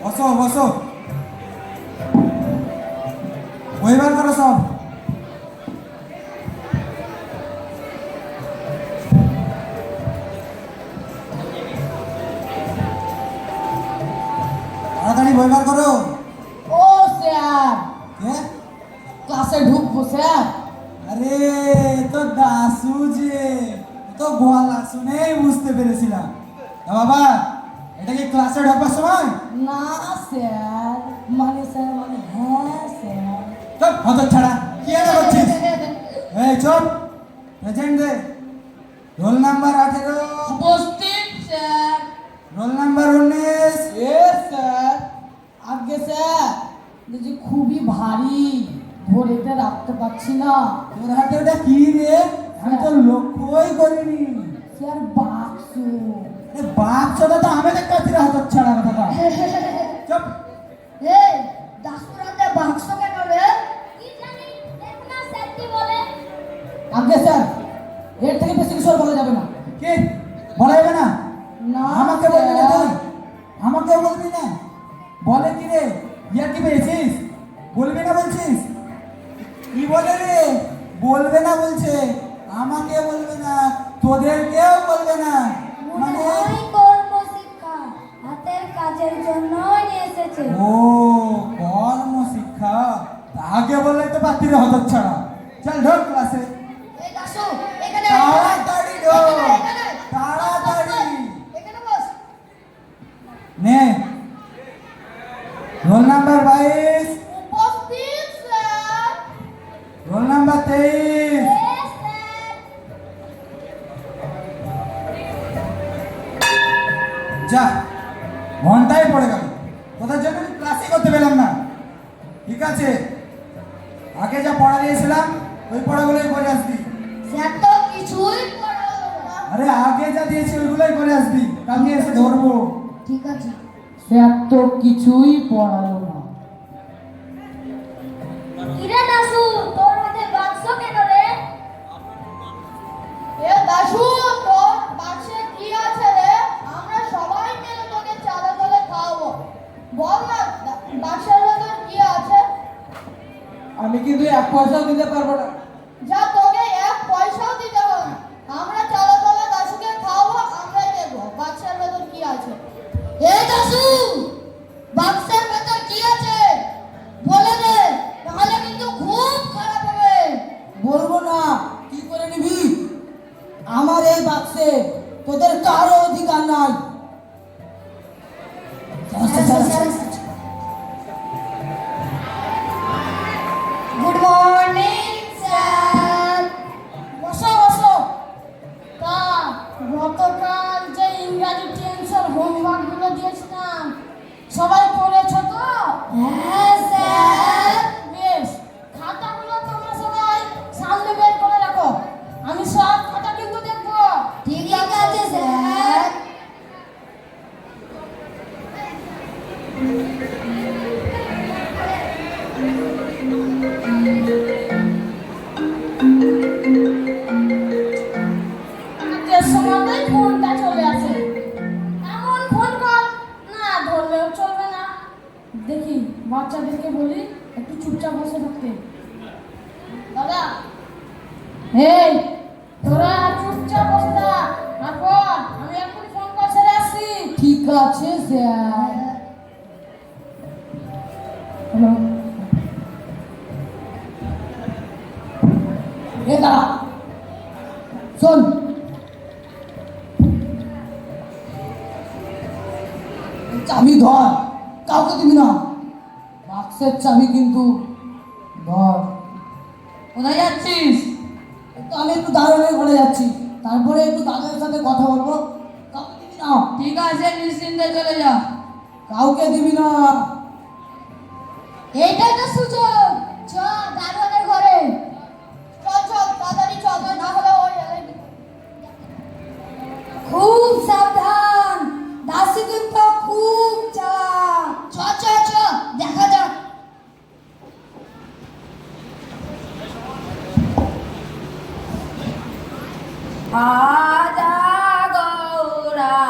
বসো বসো, বই বার করো সব। তাড়াতাড়ি বই বার করো। ও স্যার, কে? ক্লাসে ঢুকবো স্যার। আরে তো দাসু যে, তো গলা শুনেই বুঝতে পেরেছিলাম। বাবা, এটা কি ক্লাসে ঢোকার সময়? না স্যার, মানে স্যার মানে হ্যাঁ স্যার। চুপ হত ছাড়া, কি এনে করছিস? এই চুপ, প্রেজেন্ট দে। রোল নাম্বার 18, উপস্থিত sir. Roll number 19। Yes sir. আগে স্যার, দেখছি খুবই ভারী, ধরেতে রাখতে পারছি না। তোর হাতে ওটা কি রে? আমি তো লক্ষ্যই করিনি। স্যার বাক্স। আরে বাক্সটা তো আমি দেখতে পাচ্ছি না, হত ছাড়া কথা। চুপ। এই দাসুরাতে বাক্স কেন রে? কি জানি, দেখ না স্যার কি বলে। আগে স্যার, এর থেকে বেশি কিছু আর বলা যাবে না। কি বলা যাবে না? না আমাকে বলবি না স্যার। তুই? আমাকেও বলবি না? বলে কি রে? ইয়া কি পেয়েছিস? বলবি না বলছিস? কি বলে রে? বলবে না বলছে। আমাকে বলবে না, তোদেরকেও বলবে না। মনে মানে হয় কর্মশিক্ষা হাতের কাজের জন্য নিয়ে এসেছে। ও কর্ম শিক্ষা, আগে বললে তো পাত্রী হত ছাড়া। চল ঢোক ক্লাসে। এই দাসু, এখানে তাড়াতাড়ি ঢোক, এখানে তাড়াতাড়ি। এখানে বস। নে, রোল নাম্বার 22, উপস্থিত sir. Roll number 23। Yes sir. যা, ঘন্টায় পড়ে গেল, কোথার জন্য ক্লাসই করতে পেলাম না। ঠিক আছে, আগে যা পড়া দিয়েছিলাম ওই পড়াগুলোই করে আসবি। স্যার তো কিছুই পড়ালো না। আরে আগে যা দিয়েছি ওইগুলোই করে আসবি, কালকে এসে ধরবো। ঠিক আছে। স্যার তো কিছুই পড়ালো না। কিরে দাসু, তোর হাতে বাক্স কেন রে? এ দাসু, তোর বাক্সে কি আছে রে? আমরা সবাই মিলে তোকে চাঁদা তুলে খাওয়াবো। বল না, বাক্সের ভেতর কি আছে? আমি কিন্তু 1 পয়সাও দিতে পারবো না। যা, তোকে 1 পয়সাও দিতে হবে না। আমরা চাঁদা তুলে দাসুকে খাওয়াবো, আমরাই দেখবো বাক্সের ভেতর কি আছে। এ দাসু, বাক্সের ভেতর কি আছে বলে দে, তাহলে কিন্তু খুব খারাপ হবে। বলবো না, কি করে নিবি? আমার এই বাক্সে তোদের কারো অধিকার নাই। Good morning sir. বসো বসো। তা গতকাল যে ইংরাজি টেন্সের হোমওয়ার্ক গুলো দিয়েছিলাম সবাই করেছো তো? হ্যাঁ স্যার। বেশ, খাতাগুলো তোমরা সবাই সামনে বের করে রাখো, আমি সব খাতা কিন্তু দেখবো। ঠিক আছে স্যার। কাজের সময়তেই ফোনটা চলে আসে। এমন ফোন কর, না ধরলেও চলবে না। দেখি বাচ্চাদেরকে বলি একটু চুপচাপ বসে থাকতে। দাদা, এই তোরা চুপচাপ বসে থাক, তারপর আমি এক্ষুনি ফোন করে ছেড়ে আসছি। ঠিক আছে স্যার। হ্যালো, এ দাঁড়া, শোন। চাবি ধর, কাউকে দিবি না। বাক্সের চাবি কিন্তু ধর। কোথায় যাচ্ছিস? তো আমি একটু দারুণের ঘরে যাচ্ছি, তারপরে একটু দাদার সাথে কথা বলবো। কাউকে দিবি না। ঠিক আছে, নিশ্চিন্তে চলে যা। কাউকে দিবি না। এইটাই তো সুযোগ। চ দারোয়ানের ঘরে। চল চল, তাড়াতাড়ি চল, না হলে ওই খুব সাবধান, দাসী কিন্তু খুব চালাক। চ চ চ, দেখা যাক। আজা গৌরাঙ্গে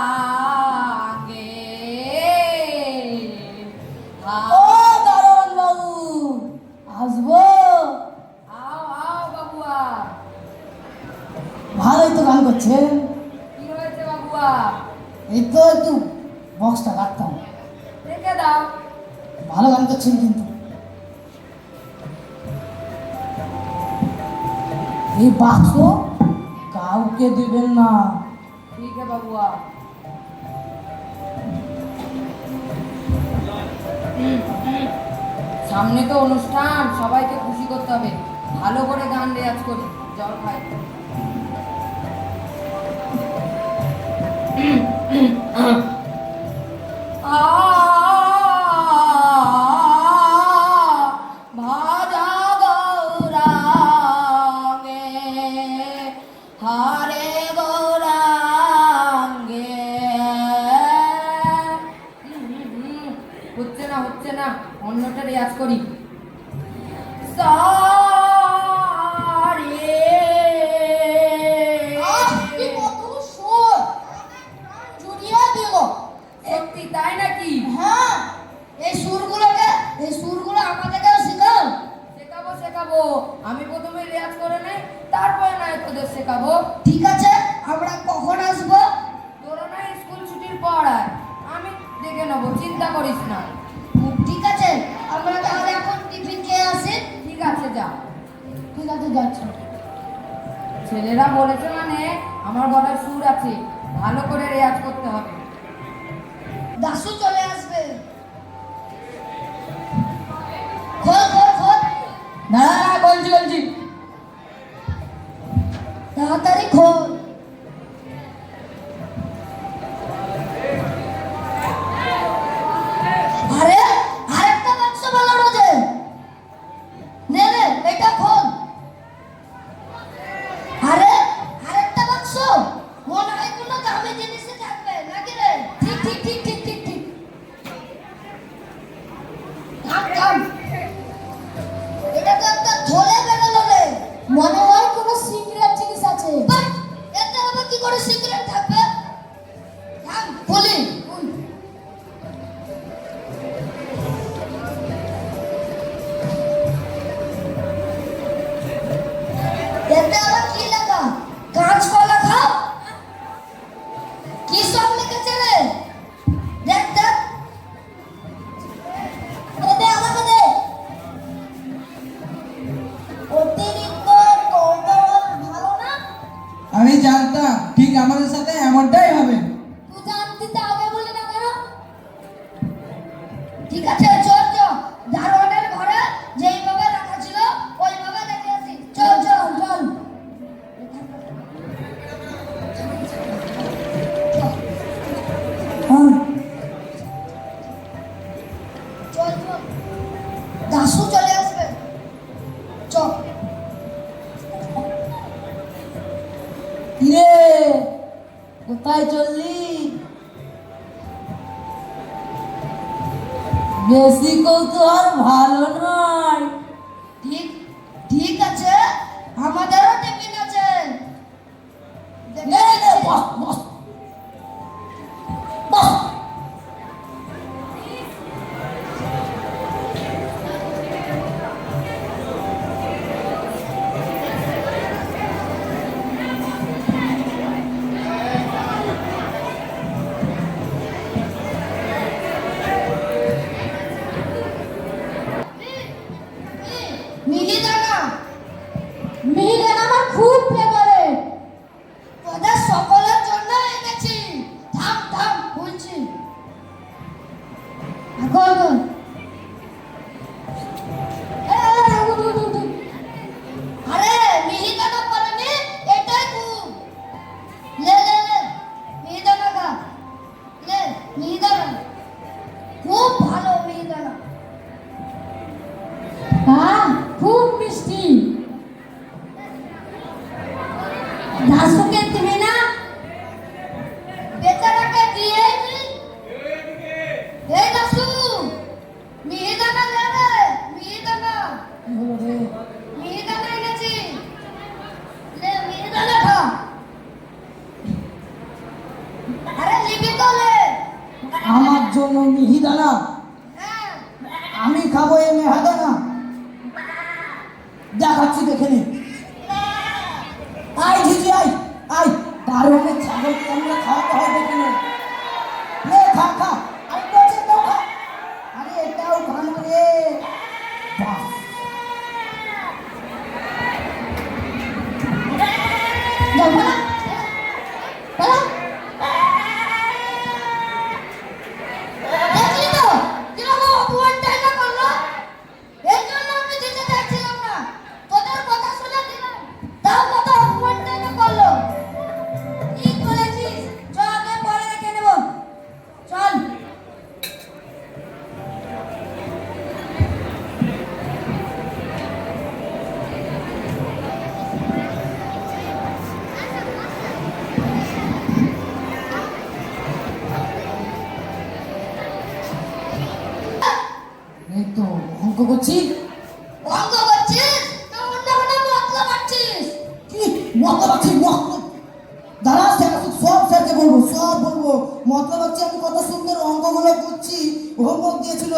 করছেন? কি হয়েছে বাবুয়া? এই তো একটু বক্সটা রাখতাম। রেখে দাও। ভালো গান করছেন কিন্তু। এই বাক্স কাউকে দিবেন না। ঠিক আছে বাবুয়া। সামনে তো অনুষ্ঠান, সবাইকে খুশি করতে হবে। ভালো করে গান রেয়াজ করি, জল খাই। ভাজা গৌরাঙ্গে হারে গৌরাঙ্গে। হচ্ছে না, অন্যটা রেয়াজ করি। সত্যি তাই নাকি? হ্যাঁ, এই সুরগুলো আমাদেরকেও শেখাও। শেখাবো। আমি প্রথমে রেয়াজ করে নেই, তারপরে না তোদের শেখাবো। ঠিক আছে, আমরা কখন আসবো? তোরা না স্কুল ছুটির পর আয়, আমি দেখে নেবো, চিন্তা করিস না। ঠিক আছে, আমরা তাহলে এখন টিফিন খেয়ে আসি। ঠিক আছে, যা। ঠিক আছে, যাচ্ছি। ছেলেরা বলেছে মানে আমার গলায় সুর আছে, ভালো করে রেয়াজ করতে হবে। দাসু চলে আসবে। খোল। না, বলছি। তাড়াতাড়ি খোল। আরে আরেকটা বাক্স বানানো যে। নে এটা খোল। আরে আরেকটা বাক্স, মনে হয় কোনো দামি জিনিসে থাকবে নাকি রে? ঠিক। কাম এটা তো একটা থলে বেরোলো রে। মনে হয় কোনো সিক্রেট জিনিস আছে। এতে আবার কি করে সিক্রেট থাকবে? খুলি। এতে আবার কি লেখা? কাঁচকলা খাও? কি সব লিখেছে রে? দেখ। এতে আমাকে দে। অতিরিক্ত কৌতূহল ভালো না? আমি জানতাম ঠিক আমাদের সাথে এমনটাই হবে। তুই জানতি তো আগে বললি না কেন? ঠিক আছে, চল দারোয়ানের ঘরে যেইভাবে রাখা ছিল ওইভাবে রেখে আসি। চল। চল। দাসু চলে আসবে। চল। কিরে, কোথায় চললি? বেশি কৌতূহল ভালো নয়। ঠিক আছে, আমাদেরও টিফিন আছে। বস। মিহিদানা আমার খুব ফেভারিট। তোদের সকলের জন্য এনেছি। থাম বলছি। এখন আরে মিহিদানা পারেনি, এটাই খুব। লে মিহিদানা খা। মিহিদানা খুব ভালো। মিহিদানা খুব মিষ্টি। দাসুকে দিবি না? বেচারাকে দিয়ে এই দাসু, মিহিদানা দে রে। মিহিদানা এনেছি। মিহিদানা খা। আরে লিবি তো লে। আমার জন্য মিহিদানা? হ্যাঁ, আমি খাবো এই মেহাদানা? দেখাচ্ছি, দেখে নি। আয় ঝিঝি, আয়। কারণে ছাগলকে আমরা খাওয়াতে হয় দেখে নে। নে খা খা, আরে তো আছে এটাও খা, আরে এটাও খানো রে। বাস যাও পালা পালা। দেখলি তো কিরকম অপমানটা এটা করলো? এই জন্য আমি যেতে চাইছিলাম না, তোদের কথা শুনে দিলাম, তাও কত অপমানটা এটা করলো। ঠিক বলেছিস, চ আগে পরে দেখে নেব, চল। এই তো অঙ্ক করছি। অঙ্ক করছিস না অন্য কোনো মতলব পাচ্ছিস? কি মতলব আছে? মতলব দাঁড়া, স্যার সব স্যারকে বলবো, সব বলবো। মতলব আছে আমি কত সুন্দর অঙ্কগুলো করছি, হোমওয়ার্ক দিয়েছিল,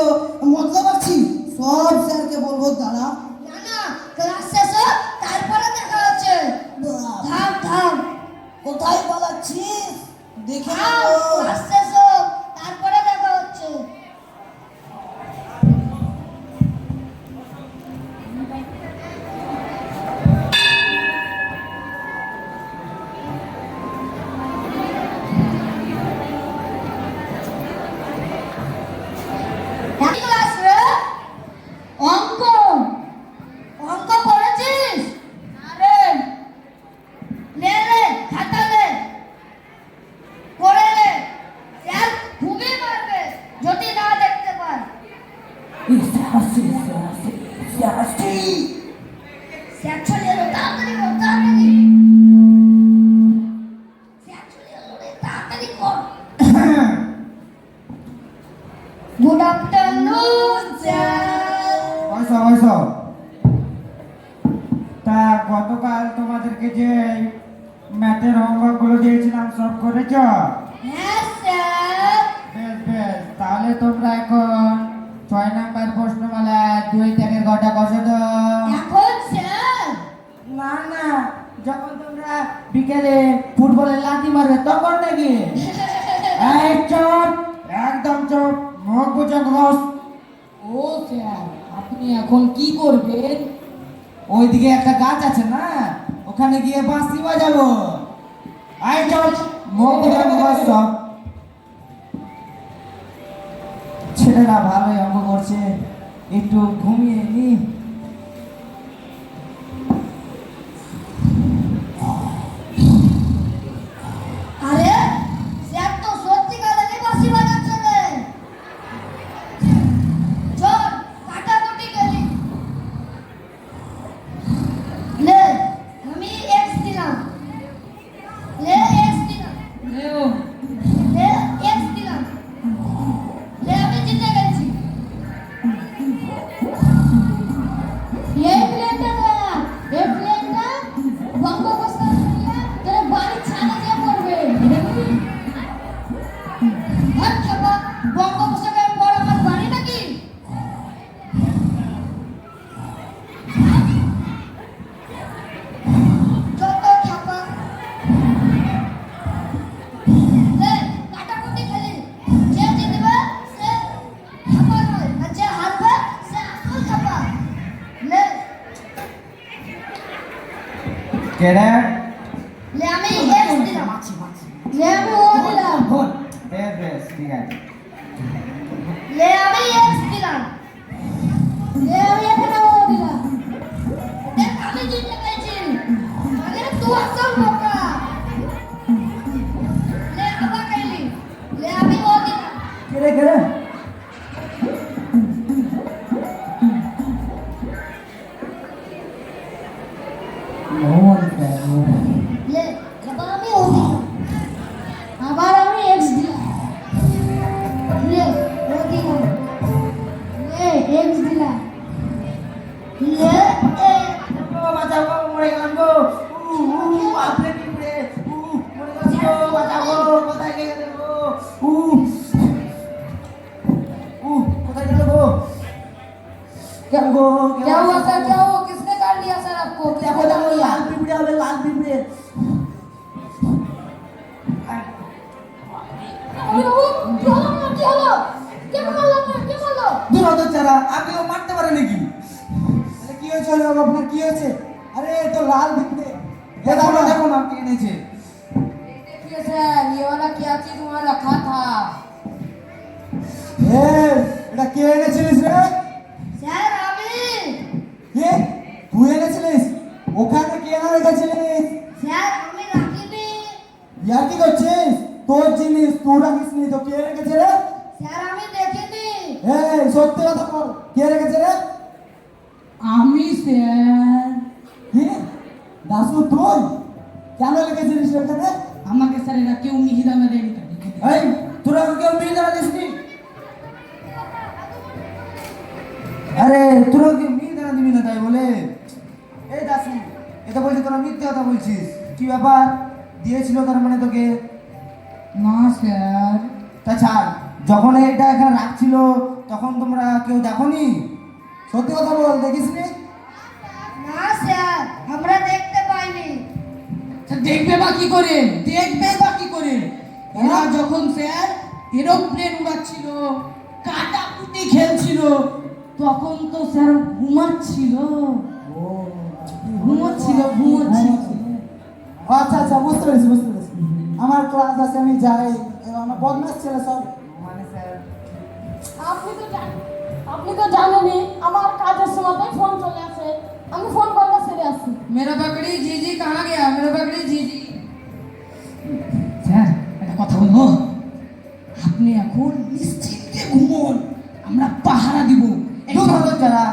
মতলব আছে সব স্যারকে বলবো। দাঁড়া না না, ক্লাস শেষ হোক, তারপরে দেখা হচ্ছে। থাম থাম কোথায় পালাচ্ছিস? দেখে থাম, নেবো। ক্লাস শেষ হোক, তারপরে দেখা হচ্ছে। এক ক্লাস রে, অঙ্ক অঙ্ক করেছিস? আরে লে লে খাতা লে, করে লে, স্যার খুবই মারবে যদি না দেখতে পায়। স্যার চলে এলো, তাড়াতাড়ি কর, তাড়াতাড়ি। স্যার চলে এলো রে, তাড়াতাড়ি কর। Good afternoon sir. বসো বসো। তা গতকাল তোমাদেরকে যে ম্যাথের হোমওয়ার্ক গুলো দিয়েছিলাম সব করেছ? হ্যাঁ স্যার। বেশ বেশ, তাহলে তোমরা এখন 6 নাম্বার প্রশ্নমালা 2 থেকে কটা কষে তো। এখন স্যার? না না, যখন তোমরা বিকেলে ফুটবলে লাথি মারবে তখন নাকি? এই চুপ, একদম চুপ, মুখ বুঝে ঘোষ। ও স্যার, আপনি এখন কি করবেন? ওইদিকে একটা গাছ আছে না, ওখানে গিয়ে বাঁশি বাজাবো। আই চল, মুখ বুঝে ঘোষ সব। ছেলেরা ভালোই অঙ্ক করছে, একটু ঘুমিয়ে নি। আরে স্যার তো সত্যিকারেরই বাঁশি বাজাচ্ছে রে। চল কাটাকুটি খেলি। লে আমি এক্স দিলাম, লে এক্স দিলাম, লে এক্স দিলাম, লে আমি জিতে গেছি। এই প্লেনটা দেখ, এই প্লেনটা বঙ্গোপসাগরে তোর বাড়ি ছাদে দিয়ে পড়বে। হাত চাপা, বঙ্গোপসাগরে পড় আমার বাড়ি নাকি? যত চাপা। লে কাটাকুটি খেলি, যে জিতবে সে চাপা নয়, আর যে হারবে সে আসল চাপা। লে কেড়ে লে আমি এক্স দিলাম, লে আমি ও দিলাম, বেশ বেশ, ঠিক আছে। লে আমি এক্স দিলাম, লে আমি এখানে ও দিলাম। দেখ আমি জিতে গেছি, মানে তুই আসল বোকা। লে আবার খেলি, লে আমি ও দিলাম, কেড়ে কেড়ে লে আবার আমি ও দিলাম, আবার আমি এক্স দিলাম, লে ও দিলাম, লে এক্স দিলাম, লে বাঁচাও গো, মরে গেলাম গো। আপনি কি করে? মরে গেলাম গো, বাঁচাও গো, কোথায় গেলে গো? কোথায় গেল গো? क्या गो? क्या हुआ सर, क्या हुआ? किसने काट लिया सर आपको? क्या देखो देखो, लाल पिपड़े হবে, लाल पिपड़े। আপনিও মারতে পারে নাকি? আরে কি হয়েছে বাবু, আপনার কি হয়েছে? আরে এ তো লাল ভিতরে দেখো দেখো না কে এনেছে। देखिए सर ये वाला क्या चीज वहाँ रखा था। এটা কে এনেছিলিস রে? স্যার আমি কে? তুই এনেছিলিস? ওখানে কে এনে রেখেছিলিস? স্যার আমি রাখিনি ইয়ার কি করছিস? তোর জিনিস তোর রাখিসনি তো কে রেখেছে রে? স্যার আমি দেখিনি সত্যি কথা বল, কে রেখেছে রে? আমি স্যার। কি দাসু তুই কেন রেখেছিলিস এখানে? আমাকে স্যার এরা কেউ মিহিদা মেরে এটা লিখে দিয়েছে। এই তোরা কেউ মেয়ে দাঁড়া দিসনি? আরে তোরা কি মেয়ে দাঁড়া দিবি না তাই বলে? এই দাসু এটা বলছি তোরা মিথ্যে কথা বলছিস। কি ব্যাপার, দিয়েছিল তার মানে তোকে? না স্যার। তা ছাড়, যখন এটা এখানে রাখছিল তখন তোমরা কেউ দেখোনি? সত্যি কথা বল, দেখিসনি? না স্যার আমরা দেখতে পাইনি স্যার দেখবে বা কি করে, দেখবে বা কি করে? এরা যখন স্যার এরোপ্লেন উড়াচ্ছিল, কাটাকুটি খেলছিল, তখন তো স্যার ঘুমাচ্ছিল। ঘুমোচ্ছিল। আচ্ছা আচ্ছা, বুঝতে পেরেছি বুঝতে পেরেছি। আমার ক্লাস আছে, আমি যাই। আমার বদমাস ছেলে সব। মানে স্যার আপনি তো জানেনই আমার কাজের সময়তে ফোন চলে আসে, আমি ফোন করলে সেরে আসি। मेरा बकरी जीजी कहाँ गया मेरा बकरी जीजी। স্যার একটা কথা বলবো, আপনি এখন নিশ্চিন্তে ঘুমোন, আমরা পাহারা দিব। হতচ্ছাড়া,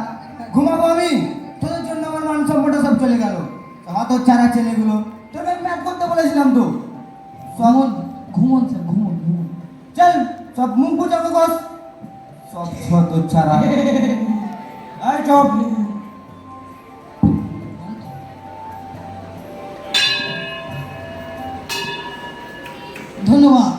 ঘুমাবো আমি? তোদের জন্য আমার মান সম্পদটা সব চলে গেল। হতচ্ছাড়া ছেলেগুলো, তোকে ম্যাথ করতে বলেছিলাম তো। ঘুমন ঘুমন স্যার, ঘুমন ঘুমন। চল সব মুখ বুঝাবো বস, সব হতচ্ছাড়া। এই চপ। ধন্যবাদ।